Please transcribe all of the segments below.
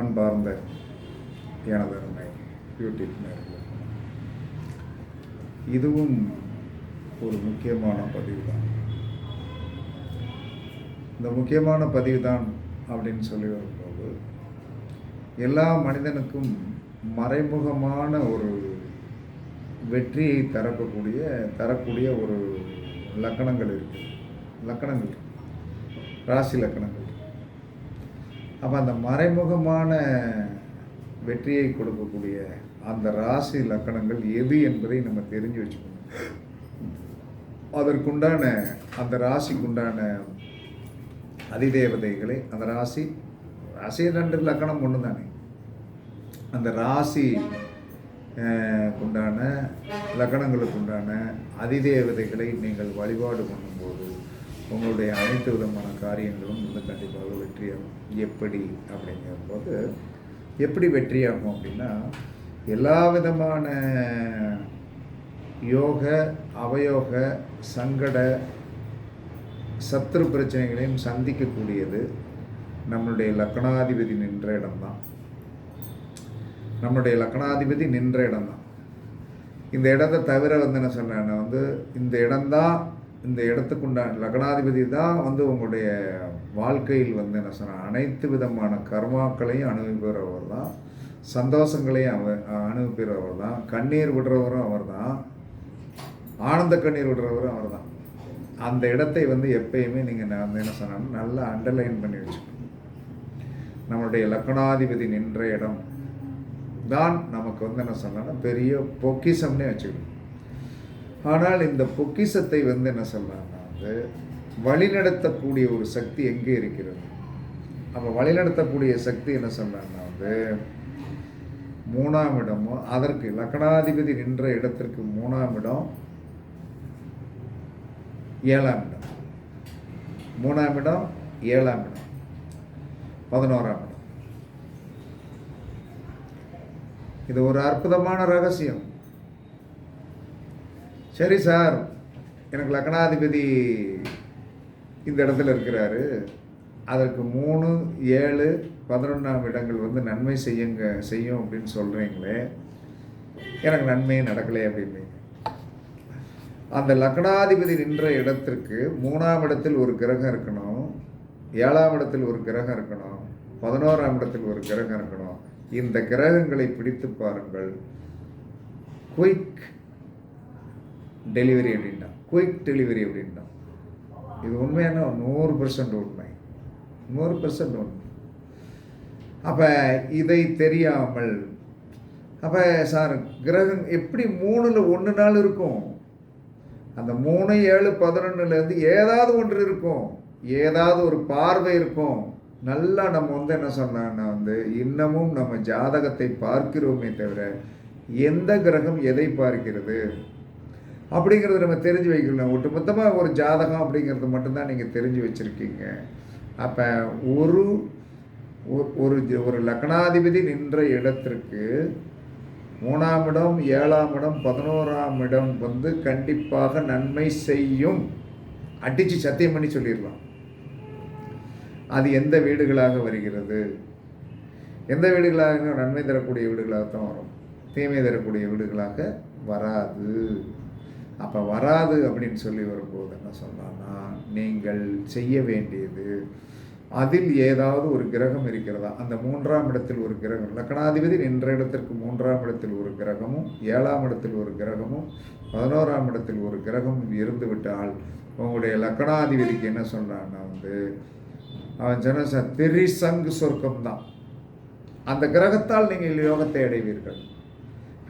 அன்பார்ந்த எனதருமை யூடியூப் நேயர்களே, இதுவும் ஒரு முக்கியமான பதிவு தான். இந்த முக்கியமான பதிவு தான் அப்படின்னு சொல்லி வரும்போது, எல்லா மனிதனுக்கும் மறைமுகமான ஒரு வெற்றியை தரக்கூடிய ஒரு லக்கணங்கள் இருக்குது. ராசி லக்கணங்கள். அப்போ அந்த மறைமுகமான வெற்றியை கொடுக்கக்கூடிய அந்த ராசி லக்கணங்கள் எது என்பதை நம்ம தெரிஞ்சு வச்சுக்கணும். அதற்குண்டான அந்த ராசிக்குண்டான அதிதேவதைகளை, அந்த ராசி ரெண்டு லக்கணம் ஒன்று தானே, அந்த ராசி உண்டான லக்கணங்களுக்கு உண்டான அதிதேவதைகளை நீங்கள் வழிபாடு பண்ணும்போது உங்களுடைய அனைத்து விதமான காரியங்களும் கண்டிப்பாக வெற்றியாகும். எப்படி அப்படிங்கும்போது, எப்படி வெற்றியாகும் அப்படின்னா, எல்லா விதமான யோக, அவயோக, சங்கட, சத்ரு பிரச்சனைகளையும் சந்திக்கக்கூடியது நம்மளுடைய லக்னாதிபதி நின்ற இடம்தான். இந்த இடத்தை தவிர என்ன சொன்னேன்னா இந்த இடத்துக்குண்டான லக்னாதிபதி தான் உங்களுடைய வாழ்க்கையில் என்ன சொன்ன அனைத்து விதமான கர்மாக்களையும் அனுபவிப்பவர் தான், சந்தோஷங்களையும் அனுபவிப்பவர் தான், கண்ணீர் விடுறவரும் அவர் தான், ஆனந்த கண்ணீர் விடுறவரும் அவர் தான். அந்த இடத்தை எப்பயுமே நீங்கள் என்ன சொன்னாலும் நல்லா அண்டர்லைன் பண்ணி வச்சுக்கணும். நம்மளுடைய லக்னாதிபதி நின்ற இடம் தான் நமக்கு என்ன சொன்னா பெரிய பொக்கிஷம்னே வச்சுக்கணும். ஆனால் இந்த பொக்கிஷத்தை என்ன சொல்லலாம்னா வழிநடத்தக்கூடிய ஒரு சக்தி எங்கே இருக்கிறது? அப்போ வழிநடத்தக்கூடிய சக்தி என்ன சொல்லலாம்னா மூணாம் இடமும், அதற்கு லக்னாதிபதி நின்ற இடத்திற்கு மூணாம் இடம், ஏழாம் இடம், 11ஆம் இடம். இது ஒரு அற்புதமான ரகசியம். சரி சார், எனக்கு லக்னாதிபதி இந்த இடத்துல இருக்கிறாரு, அதற்கு 3, 7, 11ஆம் இடங்கள் நன்மை செய்யும் அப்படின்னு சொல்கிறீங்களே, எனக்கு நன்மையே நடக்கலை அப்படின்னு. அந்த லக்னாதிபதி நின்ற இடத்திற்கு 3ஆம் இடத்தில் ஒரு கிரகம் இருக்கணும், 7ஆம் இடத்தில் ஒரு கிரகம் இருக்கணும், 11ஆம் இடத்தில் ஒரு கிரகம் இருக்கணும். இந்த கிரகங்களை பிடித்து பாருங்கள். குயிக் டெலிவரி அப்படின்னா இது உண்மையான 100% உண்மை. அப்போ இதை தெரியாமல், அப்போ சார் கிரகம் எப்படி 3ல் 1 நாள் இருக்கும்? அந்த 3, 7, 11லேருந்து ஏதாவது ஒன்று இருக்கும், ஏதாவது ஒரு பார்வை இருக்கும். நல்லா நம்ம என்ன சொன்னா இன்னமும் நம்ம ஜாதகத்தை பார்க்கிறோமே தவிர எந்த கிரகம் எதை பார்க்கிறது அப்படிங்கிறத நம்ம தெரிஞ்சு வைக்கணும். ஒட்டுமொத்தமாக ஒரு ஜாதகம் அப்படிங்கிறது மட்டும்தான் நீங்கள் தெரிஞ்சு வச்சுருக்கீங்க. அப்போ ஒரு லக்னாதிபதி நின்ற இடத்திற்கு 3ஆம் இடம், 7ஆம் இடம், 11ஆம் இடம் கண்டிப்பாக நன்மை செய்யும். அடித்து சத்தியம் பண்ணி சொல்லிடலாம். அது எந்த வீடுகளாக வருகிறது? எந்த வீடுகளாக நன்மை தரக்கூடிய வீடுகளாகத்தான் வரும், தீமை தரக்கூடிய வீடுகளாக வராது. அப்போ வராது அப்படின்னு சொல்லி வரும்போது என்ன சொன்னான்னா, நீங்கள் செய்ய வேண்டியது, அதில் ஏதாவது ஒரு கிரகம் இருக்கிறதா, அந்த 3ஆம் இடத்தில் ஒரு கிரகம், லக்னாதிபதி நின்ற இடத்திற்கு 3ஆம் இடத்தில் ஒரு கிரகமும், 7ஆம் இடத்தில் ஒரு கிரகமும், 11ஆம் இடத்தில் ஒரு கிரகமும் இருந்து விட்டால் உங்களுடைய லக்னாதிபதிக்கு என்ன சொல்கிறான்னா அவன் சொன்ன திரிசங்கு சொர்க்கம்தான். அந்த கிரகத்தால் நீங்கள் யோகத்தை அடைவீர்கள்,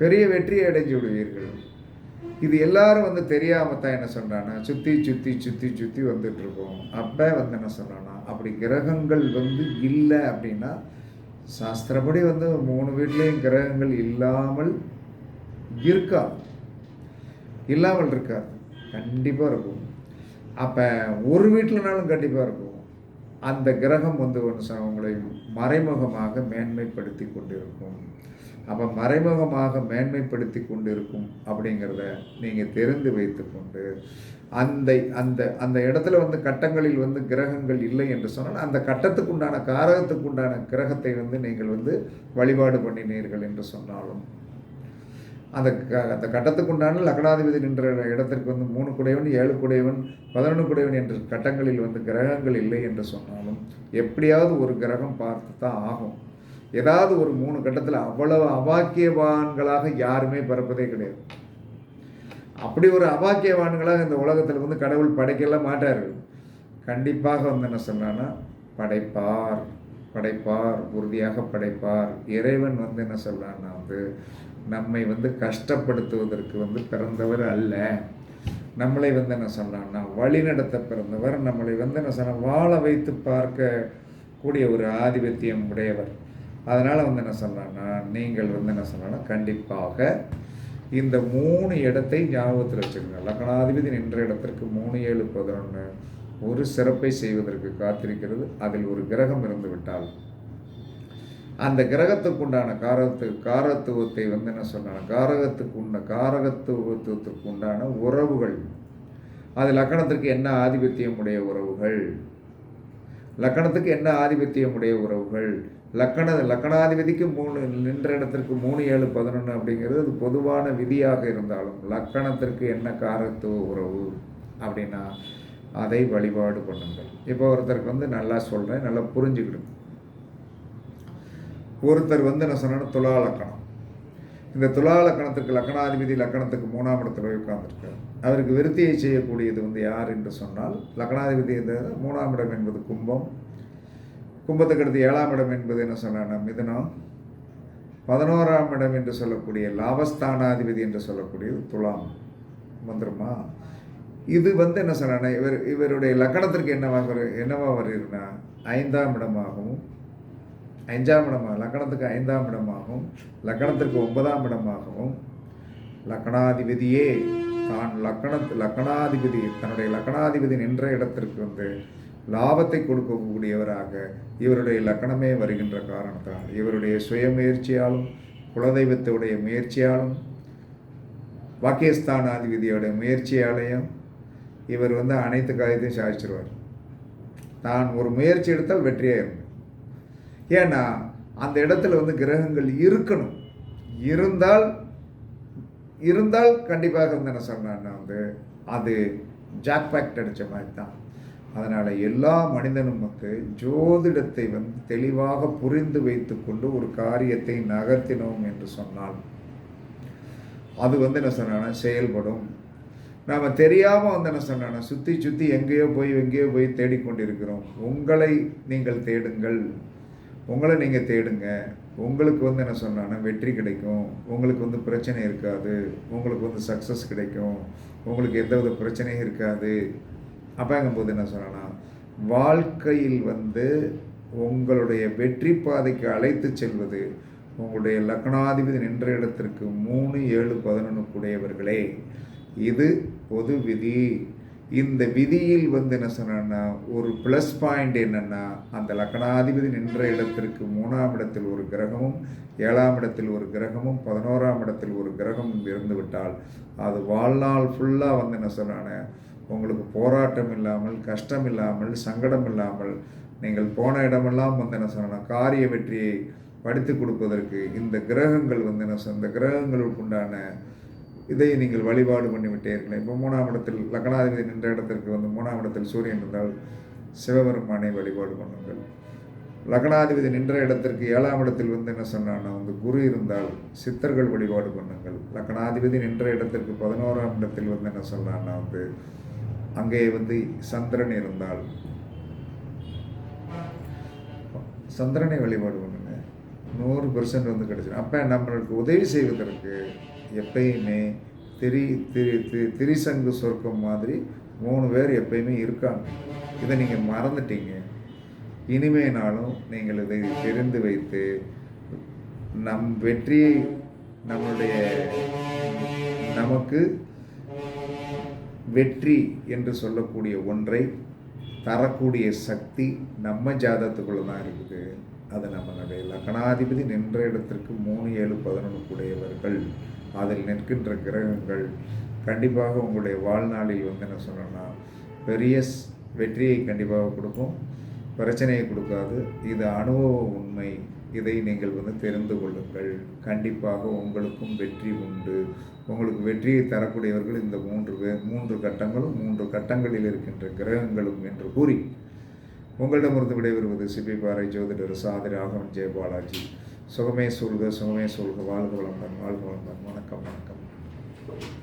பெரிய வெற்றியை அடைஞ்சு விடுவீர்கள். இது எல்லாரும் தெரியாமல் தான் என்ன சொல்கிறான்னா சுற்றி வந்துட்டுருக்கோம். அப்போ என்ன சொல்கிறான்னா, அப்படி கிரகங்கள் இல்லை அப்படின்னா சாஸ்திரப்படி 3 வீட்லேயும் கிரகங்கள் இல்லாமல் இருக்காது, கண்டிப்பாக இருக்கும். அப்போ ஒரு வீட்டிலனாலும் கண்டிப்பாக இருக்கும். அந்த கிரகம் உங்களை மறைமுகமாக மேன்மைப்படுத்தி கொண்டிருக்கும். அப்போ மறைமுகமாக மேன்மைப்படுத்தி கொண்டு இருக்கும் அப்படிங்கிறத நீங்கள் தெரிந்து வைத்து கொண்டு அந்த அந்த அந்த இடத்துல வந்து கட்டங்களில் வந்து கிரகங்கள் இல்லை என்று சொன்னால் அந்த கட்டத்துக்கு உண்டான காரகத்துக்கு உண்டான கிரகத்தை வந்து நீங்கள் வந்து வழிபாடு பண்ணினீர்கள் என்று சொன்னாலும் அந்த அந்த கட்டத்துக்கு உண்டான லக்னாதிபதி நின்ற இடத்திற்கு வந்து 3 குடையவன் 7 குடையவன் 11 குடையவன் என்ற கட்டங்களில் வந்து கிரகங்கள் இல்லை என்று சொன்னாலும் எப்படியாவது ஒரு கிரகம் பார்த்து தான் ஆகும். ஏதாவது ஒரு 3 கட்டத்தில் அவ்வளவு அபாக்கியவான்களாக யாருமே பிறப்பதே கிடையாது. அப்படி ஒரு அபாக்கியவான்களாக இந்த உலகத்தில் வந்து கடவுள் படைக்கலாம் மாட்டார். கண்டிப்பாக வந்து என்ன சொன்னான்னா படைப்பார், படைப்பார், உறுதியாக படைப்பார். இறைவன் வந்து என்ன சொல்றான்னா வந்து நம்மை வந்து கஷ்டப்படுத்துவதற்கு வந்து பிறந்தவர் அல்ல. நம்மளை வந்து என்ன சொன்னான்னா வழிநடத்த பிறந்தவர். நம்மளை வந்து என்ன சொன்ன வாழ வைத்து பார்க்க கூடிய ஒரு ஆதிபத்தியம் உடையவர். அதனால் வந்து என்ன சொன்னான்னா நீங்கள் வந்து என்ன சொன்னா கண்டிப்பாக இந்த 3 இடத்தை ஞாபகத்தில் வச்சுருங்க. லக்னாதிபதி நின்ற இடத்திற்கு 3, 7, 11 ஒரு சிறப்பை செய்வதற்கு காத்திருக்கிறது. அதில் ஒரு கிரகம் இருந்து விட்டால் அந்த கிரகத்துக்குண்டான காரத்துவத்தை வந்து என்ன சொன்னாங்க காரகத்துவத்துக்கு உண்டான உறவுகள், அது லக்கணத்திற்கு என்ன ஆதிபத்தியம் உடைய உறவுகள், லக்கணத்துக்கு என்ன ஆதிபத்தியம் உடைய உறவுகள், லக்கணாதிபதிக்கு 3 நின்ற இடத்திற்கு 3, 7, 11 அப்படிங்கிறது அது பொதுவான விதியாக இருந்தாலும் லக்கணத்திற்கு என்ன காரத்துவ உறவு அப்படின்னா அதை வழிபாடு பண்ணுங்கள். இப்போ ஒருத்தருக்கு வந்து நல்லா சொல்கிறேன், நல்லா புரிஞ்சுக்கிடுங்க. ஒருத்தர் வந்து என்ன சொன்னா துலா லக்கணம். இந்த துலா லக்கணத்துக்கு லக்கணாதிபதி லக்கணத்துக்கு 3ஆம் இடத்துல உட்கார்ந்துருக்கார். அவருக்கு விருத்தியை செய்யக்கூடியது வந்து யார் என்று சொன்னால் லக்கணாதிபதி 3ஆம் இடம் என்பது கும்பம், கும்பத்துக்கு அடுத்து 7ஆம் இடம் என்பது என்ன சொன்னா மிதுனம், 11ஆம் இடம் என்று சொல்லக்கூடிய லாபஸ்தானாதிபதி என்று சொல்லக்கூடியது துலாம் வந்துருமா. இது வந்து என்ன சொன்னா இவருடைய லக்கணத்திற்கு என்னவா வருதுன்னா 5ஆம் இடமாகவும் 5ஆம் இடமாக லக்கணத்துக்கு 5ஆம் இடமாகவும் லக்கணத்திற்கு 9ஆம் இடமாகவும் லக்கணாதிபதியே தான் லக்கணாதிபதி தன்னுடைய லக்கணாதிபதி நின்ற இடத்திற்கு வந்து லாபத்தை கொடுக்கக்கூடியவராக இவருடைய லக்கணமே வருகின்ற காரணத்தால் இவருடைய சுய முயற்சியாலும் குலதெய்வத்துடைய முயற்சியாலும் வாக்கியஸ்தானாதிபதியோட முயற்சியாலையும் இவர் வந்து அனைத்து காரியத்தையும் சாதிச்சிருவார். தான் ஒரு முயற்சி எடுத்தால் வெற்றியாயிரும். ஏன்னா அந்த இடத்துல வந்து கிரகங்கள் இருக்கணும். இருந்தால் கண்டிப்பாக வந்து என்ன சொன்னான்னா வந்து அது ஜாக்பாக்ட் அடித்த மாதிரி தான். அதனால் எல்லா மனிதனும் வந்து ஜோதிடத்தை வந்து தெளிவாக புரிந்து வைத்து கொண்டு ஒரு காரியத்தை நகர்த்தினோம் என்று சொன்னால் அது வந்து என்ன சொன்னா செயல்படும். நாம் தெரியாமல் வந்து என்ன சொன்னா சுற்றி எங்கேயோ போய் தேடிக்கொண்டிருக்கிறோம். உங்களை நீங்கள் தேடுங்கள், உங்களை நீங்கள் தேடுங்க. உங்களுக்கு வந்து என்ன சொன்னான்னா வெற்றி கிடைக்கும், உங்களுக்கு வந்து பிரச்சனை இருக்காது, உங்களுக்கு வந்து சக்ஸஸ் கிடைக்கும், உங்களுக்கு எந்தவித பிரச்சனையும் இருக்காது. அப்போங்கும்போது என்ன சொன்னா வாழ்க்கையில் வந்து உங்களுடைய வெற்றி பாதைக்கு அழைத்து செல்வது உங்களுடைய லக்னாதிபதி நின்ற இடத்திற்கு 3, 7, 11 கூடியவர்களே. இது பொது விதி. இந்த விதியில் வந்து என்ன சொன்னா ஒரு ப்ளஸ் பாயிண்ட் என்னென்னா அந்த லக்கணாதிபதி நின்ற இடத்திற்கு 3ஆம் இடத்தில் ஒரு கிரகமும் 7ஆம் இடத்தில் ஒரு கிரகமும் 11ஆம் இடத்தில் ஒரு கிரகமும் இருந்து விட்டால் அது வாழ்நாள் ஃபுல்லாக வந்து என்ன சொன்னானே உங்களுக்கு போராட்டம் இல்லாமல், கஷ்டம் இல்லாமல், சங்கடம் இல்லாமல் நீங்கள் போன இடமெல்லாம் வந்து என்ன சொன்னா காரிய வெற்றியை படித்து கொடுப்பதற்கு இந்த கிரகங்கள் வந்து என்ன இந்த கிரகங்களுக்கு உண்டான இதை நீங்கள் வழிபாடு பண்ணிவிட்டே இருக்கலாம். இப்போ 3ஆம் இடத்தில் லக்னாதிபதி நின்ற இடத்திற்கு வந்து 3ஆம் இடத்தில் சூரியன் இருந்தால் சிவபெருமானை வழிபாடு பண்ணுங்கள். லக்னாதிபதி நின்ற இடத்திற்கு 7ஆம் இடத்தில் வந்து என்ன சொன்னான்னா வந்து குரு இருந்தால் சித்தர்கள் வழிபாடு பண்ணுங்கள். லக்னாதிபதி நின்ற இடத்திற்கு 11ஆம் இடத்தில் வந்து என்ன சொன்னான்னா வந்து அங்கே வந்து சந்திரன் இருந்தால் சந்திரனை வழிபாடு பண்ணுங்க. 100% வந்து கிடைச்சிடும். அப்போ நம்மளுக்கு உதவி செய்வதற்கு எப்பயுமே திரிசங்கு சொர்க்கம் மாதிரி 3 பேர் எப்பயுமே இருக்காங்க. இதை நீங்கள் மறந்துட்டீங்க. இனிமேனாலும் நீங்கள் இதை தெரிந்து வைத்து நம் வெற்றியை நமக்கு வெற்றி என்று சொல்லக்கூடிய ஒன்றை தரக்கூடிய சக்தி நம்ம ஜாதகத்துக்குள்ளே தான் இருக்குது. அது நம்மளுடைய லக்னாதிபதி நின்ற இடத்திற்கு 3, 7, 11 கூடியவர்கள், அதில் நிற்கின்ற கிரகங்கள் கண்டிப்பாக உங்களுடைய வாழ்நாளில் என்ன சொன்னோன்னா பெரிய வெற்றியை கண்டிப்பாக கொடுக்கும், பிரச்சனையை கொடுக்காது. இது அனுபவ உண்மை. இதை நீங்கள் தெரிந்து கொள்ளுங்கள். கண்டிப்பாக உங்களுக்கும் வெற்றி உண்டு. உங்களுக்கு வெற்றியை தரக்கூடியவர்கள் இந்த 3 கட்டங்களும் 3 கட்டங்களில் இருக்கின்ற கிரகங்களும் என்று கூறி உங்களிடமிருந்து விடைபெறுவது சிபி பாறை ஜோதிடர் சாதி ராகவன் ஜெயபாலாஜி. சுகமே சொல்க, சுகமே சொல்க. வாழ்க வளமுடன், வாழ்க வளமுடன். வணக்கம், வணக்கம்.